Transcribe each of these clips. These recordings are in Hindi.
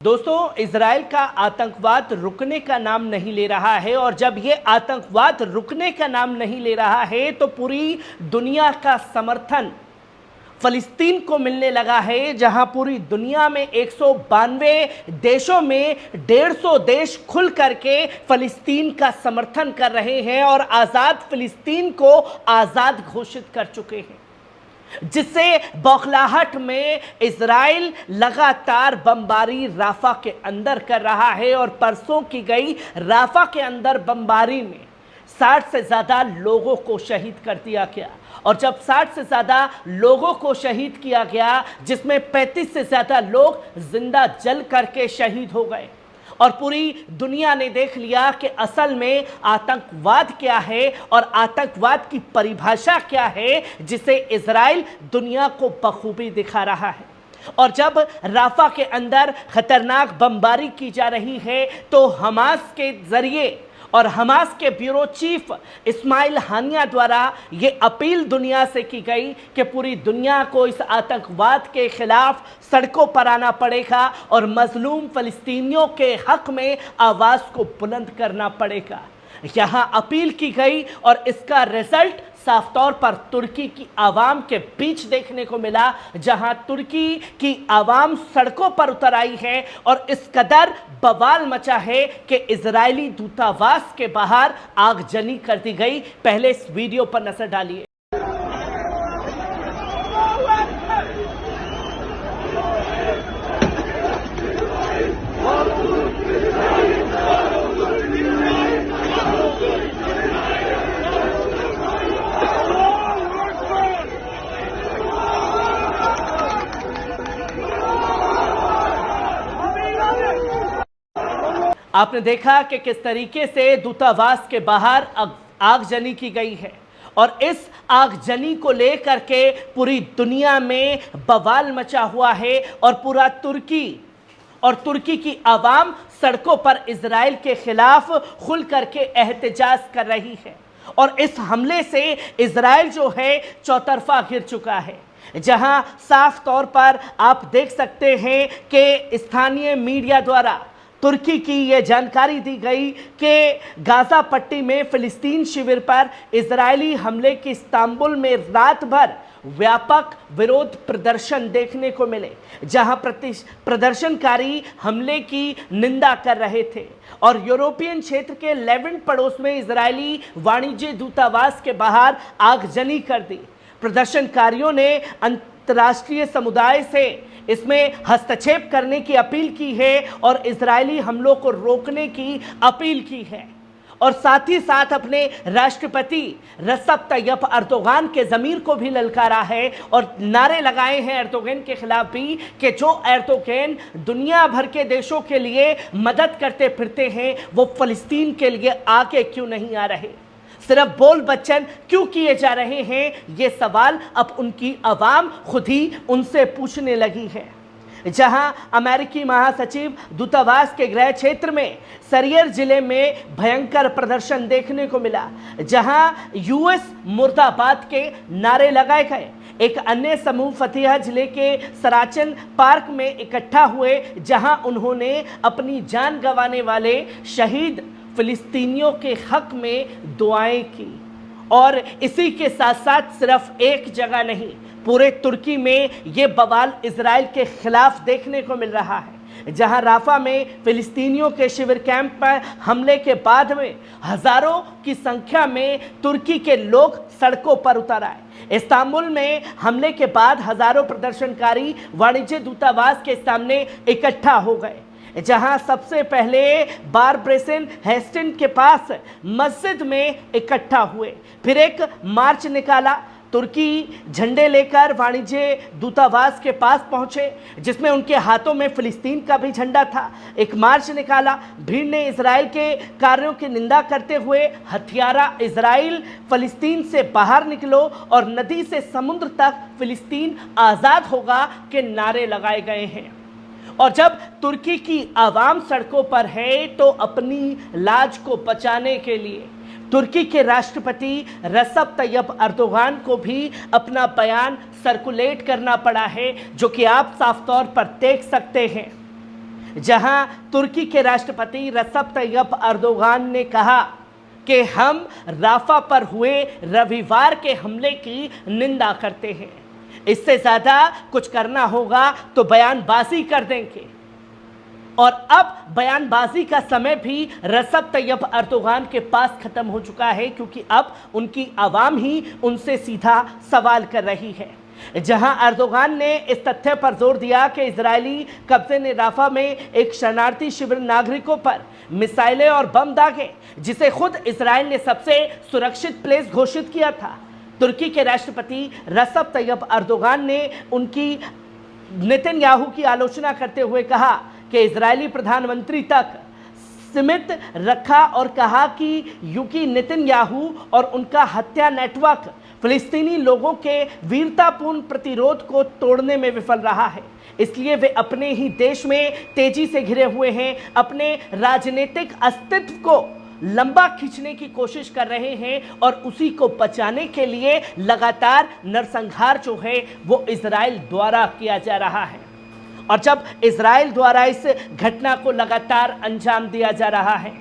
दोस्तों, इजराइल का आतंकवाद रुकने का नाम नहीं ले रहा है और जब ये आतंकवाद रुकने का नाम नहीं ले रहा है तो पूरी दुनिया का समर्थन फलस्तीन को मिलने लगा है, जहां पूरी दुनिया में 192 देशों में 150 देश खुल करके फलस्तीन का समर्थन कर रहे हैं और आज़ाद फलस्तीन को आज़ाद घोषित कर चुके हैं, जिससे बौखलाहट में इजराइल लगातार बमबारी राफा के अंदर कर रहा है। और परसों की गई राफा के अंदर बमबारी में 60 से ज़्यादा लोगों को शहीद कर दिया गया। और जब 60 से ज़्यादा लोगों को शहीद किया गया, जिसमें 35 से ज़्यादा लोग जिंदा जल करके शहीद हो गए, और पूरी दुनिया ने देख लिया कि असल में आतंकवाद क्या है और आतंकवाद की परिभाषा क्या है, जिसे इजराइल दुनिया को बखूबी दिखा रहा है। और जब राफा के अंदर खतरनाक बमबारी की जा रही है तो हमास के जरिए और हमास के ब्यूरो चीफ इस्माइल हानिया द्वारा ये अपील दुनिया से की गई कि पूरी दुनिया को इस आतंकवाद के खिलाफ सड़कों पर आना पड़ेगा और मजलूम फलस्तीनियों के हक में आवाज़ को बुलंद करना पड़ेगा। यहाँ अपील की गई और इसका रिजल्ट साफ तौर पर तुर्की की आवाम के बीच देखने को मिला, जहां तुर्की की आवाम सड़कों पर उतर आई है और इस कदर बवाल मचा है कि इजरायली दूतावास के बाहर आगजनी कर दी गई। पहले इस वीडियो पर नजर डालिए। आपने देखा कि किस तरीके से दूतावास के बाहर आगजनी की गई है और इस आगजनी को लेकर के पूरी दुनिया में बवाल मचा हुआ है और पूरा तुर्की की आवाम सड़कों पर इजराइल के खिलाफ खुल करके एहतजाज कर रही है। और इस हमले से इजराइल जो है चौतरफा घिर चुका है, जहां साफ तौर पर आप देख सकते हैं कि स्थानीय मीडिया द्वारा तुर्की की यह जानकारी दी गई कि गाजा पट्टी में फिलिस्तीन शिविर पर इजरायली हमले की इस्तांबुल में रात भर व्यापक विरोध प्रदर्शन देखने को मिले, जहां प्रदर्शनकारी हमले की निंदा कर रहे थे। और यूरोपियन क्षेत्र के लेवेंट पड़ोस में इजरायली वाणिज्य दूतावास के बाहर आगजनी कर दी। प्रदर्शनकारियों ने अंतर्राष्ट्रीय समुदाय से इसमें हस्तक्षेप करने की अपील की है और इजरायली हमलों को रोकने की अपील की है, और साथ ही साथ अपने राष्ट्रपति रसब तैयब अर्दोगान के ज़मीर को भी ललकारा है और नारे लगाए हैं एर्दोगान के खिलाफ भी कि जो एर्दोगान दुनिया भर के देशों के लिए मदद करते फिरते हैं, वो फ़लस्तीन के लिए आगे क्यों नहीं आ रहे, सिर्फ बोल बच्चन क्यों किए जा रहे हैं। ये सवाल अब उनकी आवाम खुद ही उनसे पूछने लगी है। जहां अमेरिकी महासचिव दूतावास के गृह क्षेत्र में सरियर जिले में भयंकर प्रदर्शन देखने को मिला, जहां यूएस मुर्दाबाद के नारे लगाए गए। एक अन्य समूह फतिहा जिले के सराचन पार्क में इकट्ठा हुए, जहां उन्होंने अपनी जान गंवाने वाले शहीद फिलिस्तीनियों के हक में दुआएं की। और इसी के साथ साथ सिर्फ एक जगह नहीं, पूरे तुर्की में ये बवाल इजराइल के खिलाफ देखने को मिल रहा है, जहां राफा में फिलिस्तीनियों के शिविर कैंप पर हमले के बाद में हजारों की संख्या में तुर्की के लोग सड़कों पर उतर आए। इस्तांबुल में हमले के बाद हजारों प्रदर्शनकारी वाणिज्य दूतावास के सामने इकट्ठा हो गए, जहां सबसे पहले बारब्रेसन हेस्टिन के पास मस्जिद में इकट्ठा हुए, फिर एक मार्च निकाला। तुर्की झंडे लेकर वाणिज्य दूतावास के पास पहुंचे, जिसमें उनके हाथों में फिलिस्तीन का भी झंडा था। एक मार्च निकाला। भीड़ ने इजराइल के कार्यों की निंदा करते हुए हथियारा इजराइल फिलिस्तीन से बाहर निकलो और नदी से समुद्र तक फिलिस्तीन आज़ाद होगा के नारे लगाए गए हैं। और जब तुर्की की आवाम सड़कों पर है तो अपनी लाज को बचाने के लिए तुर्की के राष्ट्रपति रसब तैयब अर्दोगान को भी अपना बयान सर्कुलेट करना पड़ा है, जो कि आप साफ तौर पर देख सकते हैं, जहां तुर्की के राष्ट्रपति रसप तैयब अर्दोगान ने कहा कि हम राफा पर हुए रविवार के हमले की निंदा करते हैं, इससे ज्यादा कुछ करना होगा तो बयानबाजी कर देंगे। और अब बयानबाजी का समय भी रसप तैयब अर्दोगान के पास खत्म हो चुका है, क्योंकि अब उनकी आवाम ही उनसे सीधा सवाल कर रही है। जहां अर्दोगान ने इस तथ्य पर जोर दिया कि इजरायली कब्जे ने राफा में एक शरणार्थी शिविर नागरिकों पर मिसाइलें और बम दागे, जिसे खुद इजराइल ने सबसे सुरक्षित प्लेस घोषित किया था। तुर्की के राष्ट्रपति रसप तैयब अर्दोगान ने उनकी नेतन्याहू की आलोचना करते हुए कहा कि इजरायली प्रधानमंत्री तक सीमित रखा और कहा कि यूकी नेतन्याहू और उनका हत्या नेटवर्क फिलिस्तीनी लोगों के वीरतापूर्ण प्रतिरोध को तोड़ने में विफल रहा है, इसलिए वे अपने ही देश में तेजी से घिरे हुए हैं, अपने राजनीतिक अस्तित्व को लंबा खींचने की कोशिश कर रहे हैं और उसी को बचाने के लिए लगातार नरसंहार जो है वो इजराइल द्वारा किया जा रहा है। और जब इजराइल द्वारा इस घटना को लगातार अंजाम दिया जा रहा है,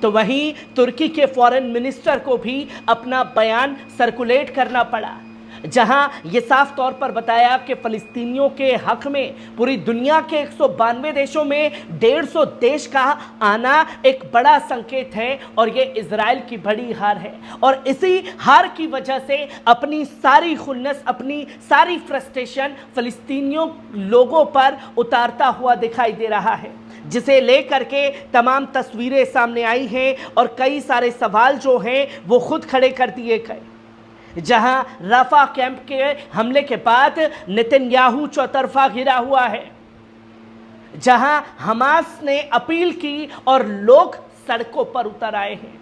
तो वहीं तुर्की के फॉरेन मिनिस्टर को भी अपना बयान सर्कुलेट करना पड़ा, जहां ये साफ तौर पर बताया कि फ़लस्तीनियों के हक में पूरी दुनिया के 192 देशों में 150 देश का आना एक बड़ा संकेत है और ये इजराइल की बड़ी हार है। और इसी हार की वजह से अपनी सारी खुन्नस, अपनी सारी फ्रस्ट्रेशन फ़लस्तीनियों लोगों पर उतारता हुआ दिखाई दे रहा है, जिसे लेकर के तमाम तस्वीरें सामने आई हैं और कई सारे सवाल जो हैं वो खुद खड़े कर दिए गए। जहां राफा कैंप के हमले के बाद नेतन्याहू चौतरफा घिरा हुआ है, जहां हमास ने अपील की और लोग सड़कों पर उतर आए हैं,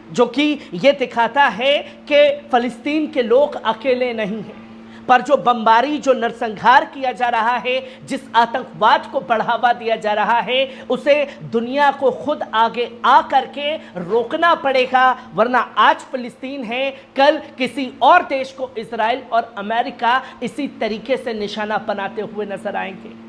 जो कि यह दिखाता है कि फ़लस्तीन के लोग अकेले नहीं हैं, पर जो बमबारी, जो नरसंहार किया जा रहा है, जिस आतंकवाद को बढ़ावा दिया जा रहा है, उसे दुनिया को खुद आगे आ करके रोकना पड़ेगा, वरना आज फ़लस्तीन है, कल किसी और देश को इजराइल और अमेरिका इसी तरीके से निशाना बनाते हुए नजर आएंगे।